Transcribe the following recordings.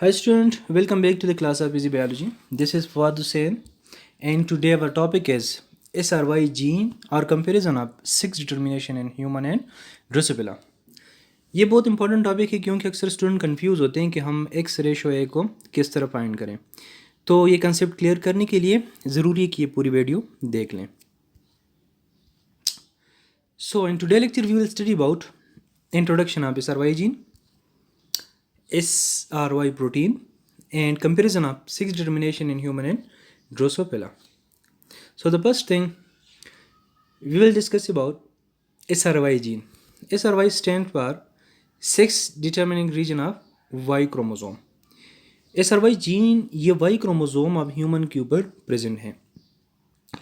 Hi student, welcome back to the class of Easy Biology. This is Fawad Hussain and today our topic is SRY gene or comparison of sex determination in human and Drosophila. ये बहुत important topic है क्योंकि अक्सर student confuse होते हैं कि हम x ratio A को किस तरह फाइंड करें। तो ये कंसेप्ट क्लियर करने के लिए ज़रूरी है कि ये पूरी वीडियो देख लें। So in today lecture we will study about introduction of SRY gene, SRY protein, and comparison of sex determination in human and Drosophila. So the first thing we will discuss about SRY gene. SRY stands for sex determining region of Y chromosome. SRY gene ये Y chromosome अब human के ऊपर present है,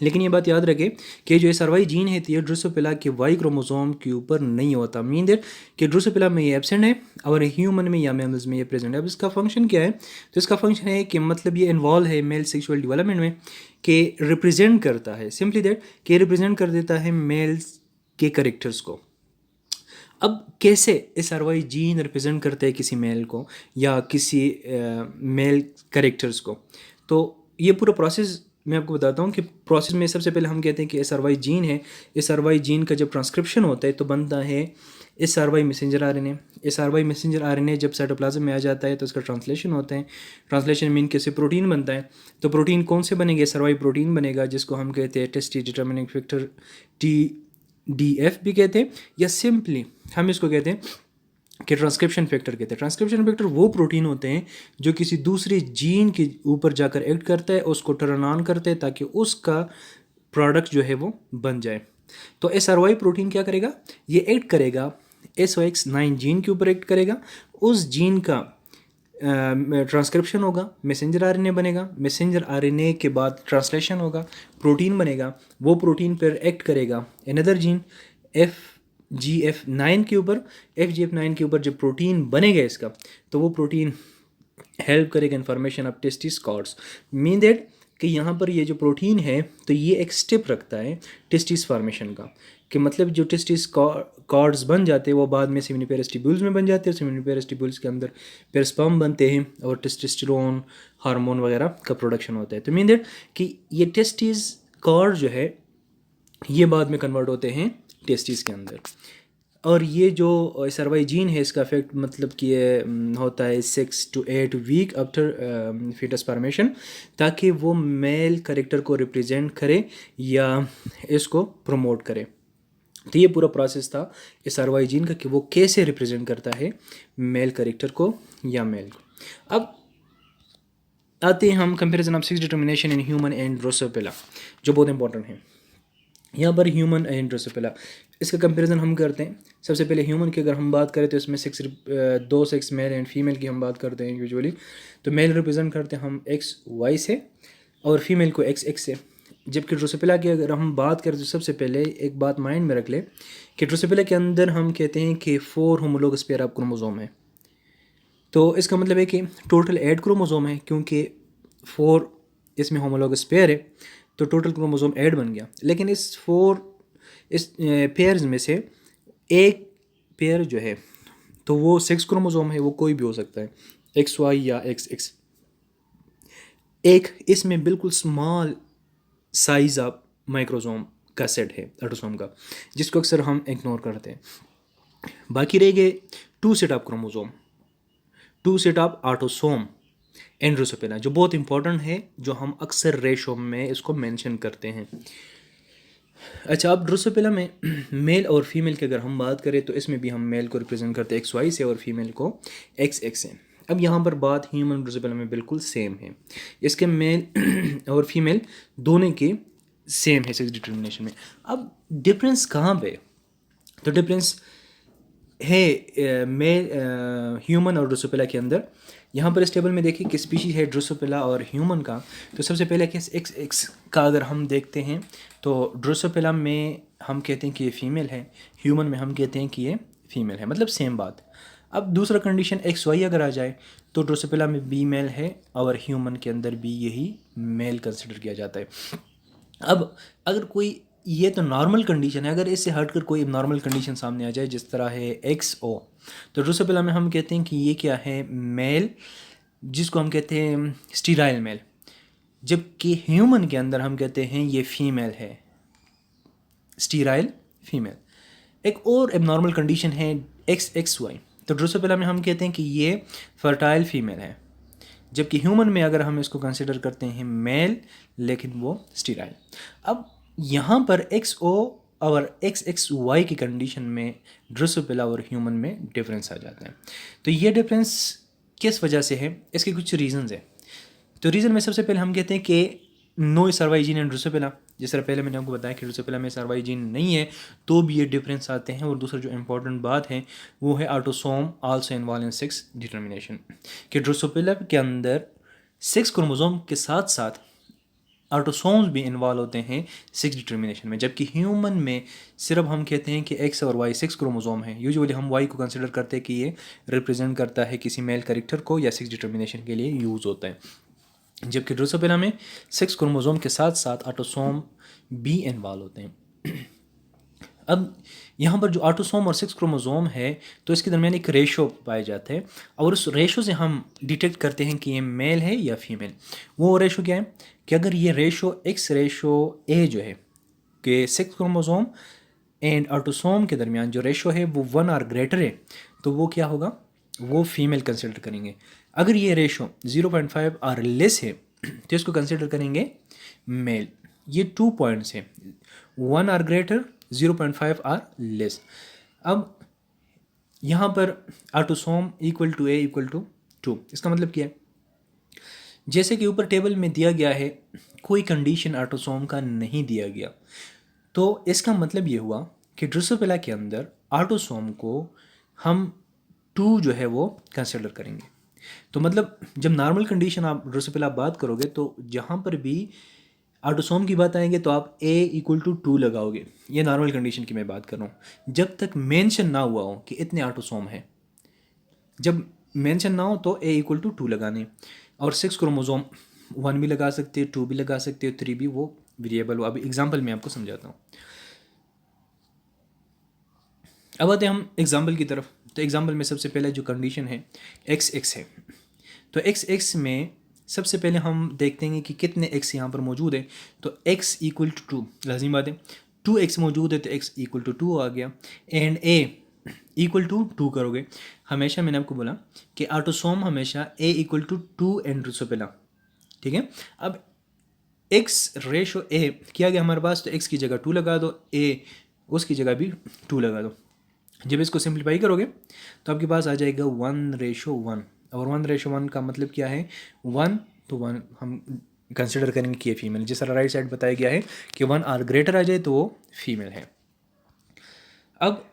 लेकिन ये बात याद रखें कि जो SRY जीन है ये ड्रोसोफिला के Y क्रोमोसोम के ऊपर नहीं होता। मीन दैट कि ड्रोसोफिला में ये एब्सेंट है और ह्यूमन में या मैमल्स में ये प्रेजेंट है। अब इसका फंक्शन क्या है? तो इसका फंक्शन है कि मतलब ये इन्वॉल्व है मेल सेक्सुअल डेवलपमेंट में, कि रिप्रेजेंट करता है सिंपली दैट कि रिप्रेजेंट कर देता है मेल्स के करेक्टर्स को। अब कैसे SRY जीन रिप्रेजेंट करते हैं किसी मेल को या किसी मेल करेक्टर्स को, तो ये पूरा प्रोसेस मैं आपको बताता हूँ कि प्रोसेस में सबसे पहले हम कहते हैं कि SRY जीन है। SRY जीन का जब ट्रांसक्रिप्शन होता है तो बनता है SRY messenger RNA। SRY messenger RNA जब साइटोप्लाज्म में आ जाता है तो उसका ट्रांसलेशन होता है। ट्रांसलेशन मीन कैसे प्रोटीन बनता है। तो प्रोटीन कौन से बनेंगे? SRY प्रोटीन बनेगा, जिसको हम कहते हैं टेस्टी डिटर्मिनिंग फैक्टर TDF भी कहते हैं, या सिंपली हम इसको कहते हैं कि ट्रांसक्रिप्शन फैक्टर कहते हैं। ट्रांसक्रिप्शन फैक्टर वो प्रोटीन होते हैं जो किसी दूसरे जीन के ऊपर जाकर एक्ट करता है, उसको टर्न ऑन करते हैं ताकि उसका प्रोडक्ट जो है वो बन जाए। तो SRY प्रोटीन क्या करेगा? ये एक्ट करेगा SOX9 जीन के ऊपर एक्ट करेगा। उस जीन का ट्रांसक्रिप्शन होगा, मैसेंजर RNA बनेगा, मैसेंजर RNA के बाद ट्रांसलेशन होगा, प्रोटीन बनेगा। वो प्रोटीन पर एक्ट करेगा अनदर जीन FGF9 के ऊपर। FGF9 के ऊपर जब प्रोटीन बनेगा इसका, तो वो प्रोटीन हेल्प करेगा information of testis cords. Mean that कि यहाँ पर ये जो प्रोटीन है तो ये एक स्टेप रखता है टेस्टिस फॉर्मेशन का, कि मतलब जो टेस्टिस कॉर्ड्स बन जाते हैं वो बाद में सेमिनिपेरस ट्यूब्यूल्स में बन जाते हैं। सेमिनिपेरस ट्यूब्यूल्स के अंदर पेरिस्पर्म बनते हैं और टेस्टोस्टेरोन हार्मोन वगैरह का प्रोडक्शन होता है। तो मीन दैट कि ये टेस्टिस कॉर्ड जो है ये बाद में कन्वर्ट होते हैं टेस्टिस के अंदर। और ये जो SRY जीन है इसका इफेक्ट मतलब कि ये होता है 6 to 8 week after foetus formation, ताकि वो मेल करेक्टर को रिप्रेजेंट करे या इसको प्रमोट करे। तो ये पूरा प्रोसेस था SRY जीन का कि वो कैसे रिप्रेजेंट करता है मेल करेक्टर को या मेल को। अब आते हैं हम comparison of sex determination in human and Drosophila, जो बहुत इंपॉर्टेंट है। यहाँ पर ह्यूमन एंड ड्रोसोफिला इसका कंपैरिजन हम करते हैं। सबसे पहले ह्यूमन की अगर हम बात करें तो इसमें दो सेक्स मेल एंड फीमेल की हम बात करते हैं यूजुअली। तो मेल रिप्रेजेंट करते हैं हम XY से और फीमेल को XX से। जबकि ड्रोसोफिला की अगर हम बात करें तो सबसे पहले एक बात माइंड में रख ले कि ड्रोसोफिला के अंदर हम कहते हैं कि 4 होमोलोगस पेयर ऑफ क्रोमोसोम है। तो इसका मतलब है कि टोटल 8 क्रोमोसोम है, क्योंकि 4 इसमें होमोलोगस पेयर है तो टोटल क्रोमोसोम 8 बन गया। लेकिन इस पेयर्स में से एक पेयर जो है तो वो 6 क्रोमोसोम है, वो कोई भी हो सकता है, XY या XX। एक इसमें बिल्कुल स्मॉल साइज ऑफ माइक्रोसोम का सेट है ऑटोसोम का, जिसको अक्सर हम इग्नोर करते हैं। बाकी रह गए 2 set of chromosome, 2 set of autosome and Drosophila, जो बहुत इंपॉर्टेंट है, जो हम अक्सर रेशो में इसको मेंशन करते हैं। अच्छा, अब ड्रोसोफिला में मेल और फीमेल की अगर हम बात करें तो इसमें भी हम मेल को रिप्रेजेंट करते हैं XY से और फीमेल को XX से। अब यहाँ पर बात ह्यूमन ड्रोसोफिला में बिल्कुल सेम है, इसके मेल और फीमेल दोनों के सेम है सेक्स डिटर्मिनेशन में। अब डिफरेंस कहाँ पे? तो डिफरेंस है मेल ह्यूमन और ड्रोसोफिला के अंदर। यहाँ पर इस टेबल में देखिए कि स्पीशीज है ड्रोसोफिला और ह्यूमन का। तो सबसे पहले केस XX का अगर हम देखते हैं तो ड्रोसोफिला में हम कहते हैं कि ये फीमेल है, ह्यूमन में हम कहते हैं कि ये फीमेल है, मतलब सेम बात। अब दूसरा कंडीशन XY अगर आ जाए तो ड्रोसोफिला में बी मेल है और ह्यूमन के अंदर भी यही मेल कंसिडर किया जाता है। अब अगर कोई, ये तो नॉर्मल कंडीशन है, अगर इससे हटकर कोई नॉर्मल कंडीशन सामने आ जाए जिस तरह है XO, तो ड्रोसोफिला में हम कहते हैं कि ये क्या है, मेल जिसको हम कहते हैं स्टीराइल मेल, जबकि ह्यूमन के अंदर हम कहते हैं ये फीमेल है, स्टीराइल फीमेल। एक और एबनॉर्मल कंडीशन है XXY, तो ड्रोसोफिला में हम कहते हैं कि ये फर्टाइल फीमेल है, जबकि ह्यूमन में अगर हम इसको कंसिडर करते हैं मेल, लेकिन वो स्टीराइल। अब यहाँ पर XO और XXY की कंडीशन में ड्रोसोफिला और ह्यूमन में डिफरेंस आ जाता है। तो ये डिफरेंस किस वजह से है, इसके कुछ रीजंस है। तो रीज़न में सबसे पहले हम कहते हैं कि नो सर्वाई जीन एंड ड्रोसोफिला, जिस तरह पहले मैंने आपको बताया कि ड्रोसोफिला में सर्वाई जीन नहीं है तो भी ये डिफरेंस आते हैं। और दूसरा जो इंपॉर्टेंट बात है वो है autosome also involve in sex determination, कि ड्रोसोफिला के अंदर 6 क्रोमोसोम के साथ साथ ऑटोसोम्स भी इन्वॉल्व होते हैं सेक्स डिटर्मिनेशन में, जबकि ह्यूमन में सिर्फ हम कहते हैं कि एक्स और वाई 6 क्रोमोसोम है। यूजुअली हम वाई को कंसिडर करते हैं कि ये रिप्रेजेंट करता है किसी मेल कैरेक्टर को या सेक्स डिटर्मिनेशन के लिए यूज़ होता है, जबकि ड्रोसोफिला में 6 क्रोमोसोम के साथ साथ ऑटोसोम भी इन्वॉल्व होते हैं। अब यहाँ पर जो ऑटोसोम और 6 क्रोमोसोम है तो इसके दरमियान एक रेशो पाया जाता है, और उस रेशो से हम डिटेक्ट करते हैं कि ये मेल है या फीमेल। वो रेशो क्या है कि अगर ये रेशो X/A जो है कि 6 क्रोमोसोम एंड ऑटोसोम के दरमियान जो रेशो है वो 1 और ग्रेटर है, तो वो क्या होगा, वो फीमेल कंसिडर करेंगे। अगर ये रेशो 0.5 और लेस है तो इसको कंसिडर करेंगे मेल। ये 2 पॉइंट्स हैं, 1 और ग्रेटर, 0.5 और लेस। अब यहाँ पर autosome equal to A equal to 2, इसका मतलब क्या है, जैसे कि ऊपर टेबल में दिया गया है कोई कंडीशन ऑटोसोम का नहीं दिया गया, तो इसका मतलब ये हुआ कि ड्रोसोफिला के अंदर ऑटोसोम को हम 2 जो है वो कंसिडर करेंगे। तो मतलब जब नॉर्मल कंडीशन आप ड्रोसोफिला बात करोगे तो जहाँ पर भी ऑटोसोम की बात आएंगे तो आप A इक्वल टू 2 लगाओगे। ये नॉर्मल कंडीशन की मैं बात कर रहा हूँ, जब तक मेंशन ना हुआ हो कि इतने ऑटोसोम है। जब मेंशन ना हो तो A इक्वल टू 2 लगाने, और 6 क्रोमोसोम 1 भी लगा सकते हो, 2 भी लगा सकते हो, 3 भी, वो वेरिएबल हो। अभी एग्जाम्पल में आपको समझाता हूँ। अब आते हैं हम एग्जाम्पल की तरफ। तो एग्जाम्पल में सबसे पहले जो कंडीशन है XX है, तो XX में सबसे पहले हम देखते हैं कि कितने x यहाँ पर मौजूद है। तो x इक्वल टू 2, लाजिम बात है 2x मौजूद है तो x इक्वल टू 2 आ गया। एंड A इक्वल टू 2 करोगे, हमेशा मैंने आपको बोला कि ऑटोसोम हमेशा A equal to 2 and drosophila, ठीक है। अब X/A किया गया हमारे पास, तो x की जगह 2 लगा दो, A उसकी जगह भी 2 लगा दो। जब इसको सिंप्लीफाई करोगे तो आपके पास आ जाएगा 1/1, और 1/1 का मतलब क्या है, 1 तो 1 हम कंसिडर करेंगे कि ये फीमेल, जिस तरह राइट साइड बताया गया है कि 1 और ग्रेटर आ जाए तो वो फीमेल है। अब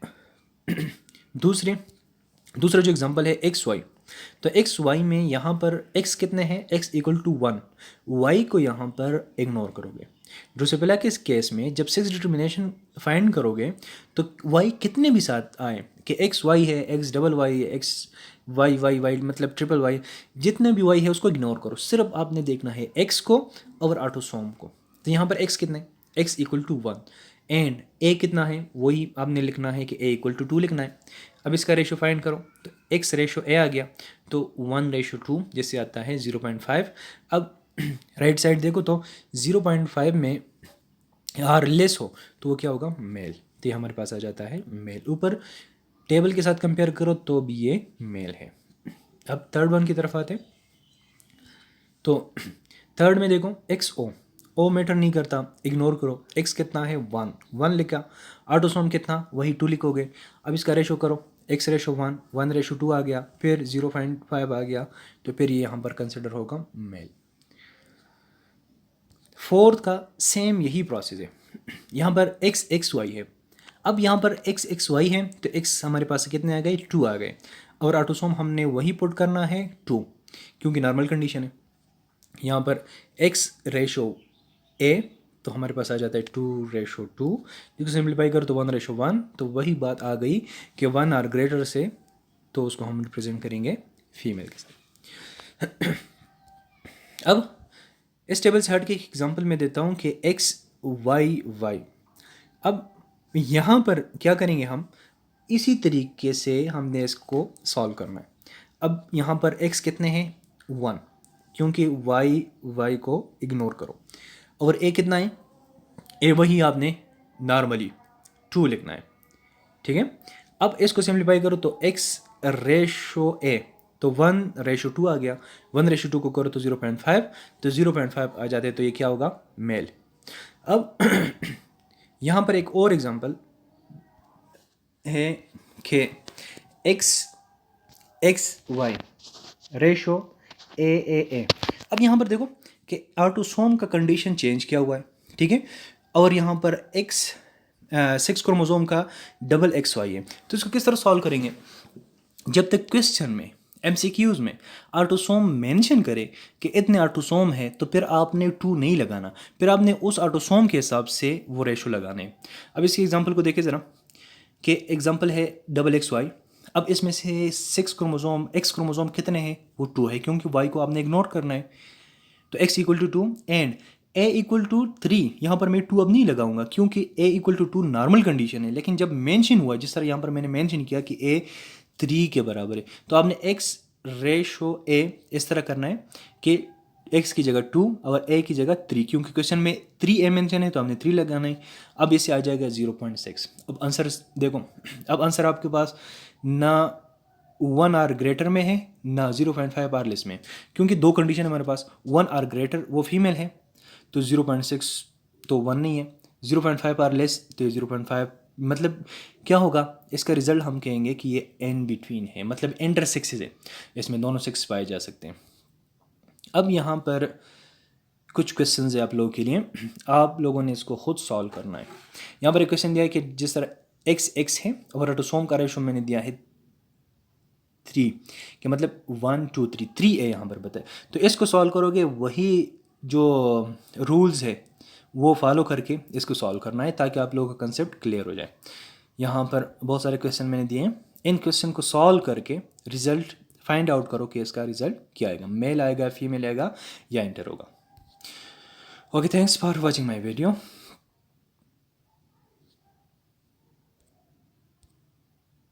दूसरा जो एग्जांपल है XY, तो XY में यहाँ पर x कितने हैं, x इक्वल टू 1, y को यहाँ पर इग्नोर करोगे। ड्रोसोफिला के इस केस में जब सेक्स डिटर्मिनेशन फाइंड करोगे तो y कितने भी साथ आए कि XY है, XY है, XYY मतलब ट्रिपल y, जितने भी y है उसको इग्नोर करो, सिर्फ आपने देखना है x को और ऑटोसोम को। तो यहाँ पर x कितने, x equal to 1, and A कितना है वही आपने लिखना है कि A इक्वल टू 2 लिखना है। अब इसका रेशो फाइंड करो, तो X/A आ गया, तो 1/2 जिससे आता है 0.5। अब राइट साइड देखो तो 0.5 में और लेस हो तो वो क्या होगा, मेल, तो ये हमारे पास आ जाता है मेल। ऊपर टेबल के साथ कंपेयर करो तो भी ये मेल है। अब थर्ड वन की तरफ आते हैं, तो थर्ड में देखो XO, ओ मैटर नहीं करता, इग्नोर करो। x कितना है 1 लिखा, ऑटोसोम कितना वही 2 लिखोगे। अब इसका रेशो करो, X/1 1/2 आ गया, फिर 0.5 आ गया, तो फिर ये यहाँ पर कंसिडर होगा मेल। फोर्थ का सेम यही प्रोसेस है, यहाँ पर XXY है। अब यहाँ पर XXY है तो x हमारे पास कितने आ गए, 2 आ गए, और ऑटोसोम हमने वही पुट करना है 2, क्योंकि नॉर्मल कंडीशन है। यहाँ पर X/A तो हमारे पास आ जाता है 2/2, जिसको सिंप्लीफाई करो तो 1/1, तो वही बात आ गई कि 1 और ग्रेटर से तो उसको हम रिप्रेजेंट करेंगे फीमेल के साथ। अब इस टेबल से हट के एक एग्जांपल मैं देता हूँ कि XYY। अब यहाँ पर क्या करेंगे, हम इसी तरीके से हमने इसको सॉल्व करना है। अब यहाँ पर x कितने हैं, 1, क्योंकि y को इग्नोर करो। और a कितना है, a वही आपने नॉर्मली 2 लिखना है, ठीक है। अब इसको सिंप्लीफाई करो तो x रेशो a, तो 1:2 आ गया। 1:2 को करो तो 0.5, तो 0.5 आ जाते, तो ये क्या होगा, मेल। अब यहाँ पर एक और एग्जांपल है कि XY रेशो AAA। अब यहाँ पर देखो कि ऑटोसोम का कंडीशन चेंज किया हुआ है, ठीक है, और यहाँ पर 6 क्रोमोसोम का XY है। तो इसको किस तरह सॉल्व करेंगे, जब तक क्वेश्चन में MCQs में ऑटोसोम मेंशन करे कि इतने ऑटोसोम है, तो फिर आपने 2 नहीं लगाना, फिर आपने उस ऑटोसोम के हिसाब से वो रेशो लगाने। अब इसके एग्जांपल को देखें ज़रा, कि एग्जांपल है XY। अब इसमें से X क्रोमोसोम कितने हैं, वो 2 है, क्योंकि Y को आपने इग्नोर करना है। तो X = 2 एंड A = 3। यहाँ पर मैं 2 अब नहीं लगाऊंगा, क्योंकि A = 2 नॉर्मल कंडीशन है, लेकिन जब मेंशन हुआ, जिस तरह यहाँ पर मैंने मेंशन किया कि A 3 के बराबर है, तो आपने X/A इस तरह करना है कि X की जगह 2 और A की जगह 3, क्योंकि क्वेश्चन में 3A मेंशन है, तो हमने 3 लगाना है। अब इससे आ जाएगा 0.6। अब आंसर देखो, अब आंसर आपके पास ना 1 आर ग्रेटर में है, ना 0.5 आर लेस में, क्योंकि 2 कंडीशन हमारे पास। 1 आर ग्रेटर वो फीमेल है, तो 0.6 तो 1 नहीं है, 0.5 आर लेस तो 0.5, मतलब क्या होगा, इसका रिजल्ट हम कहेंगे कि ये इन बिटवीन है, मतलब इंटरसेक्सेस है, इसमें दोनों सेक्स पाए जा सकते हैं। अब यहाँ पर कुछ क्वेश्चन है आप लोगों के लिए, आप लोगों ने इसको खुद सॉल्व करना है। यहाँ पर एक क्वेश्चन दिया है कि जिस तरह x है और ऑटोसोम का रेशो मैंने दिया है 3, कि मतलब 1 2 3 है यहाँ पर बताए। तो इसको सॉल्व करोगे, वही जो रूल्स है वो फॉलो करके इसको सॉल्व करना है, ताकि आप लोगों का कंसेप्ट क्लियर हो जाए। यहाँ पर बहुत सारे क्वेश्चन मैंने दिए हैं, इन क्वेश्चन को सॉल्व करके रिजल्ट फाइंड आउट करो कि इसका रिजल्ट क्या आएगा, मेल आएगा, फीमेल आएगा या इंटर होगा। Okay, thanks for watching my video.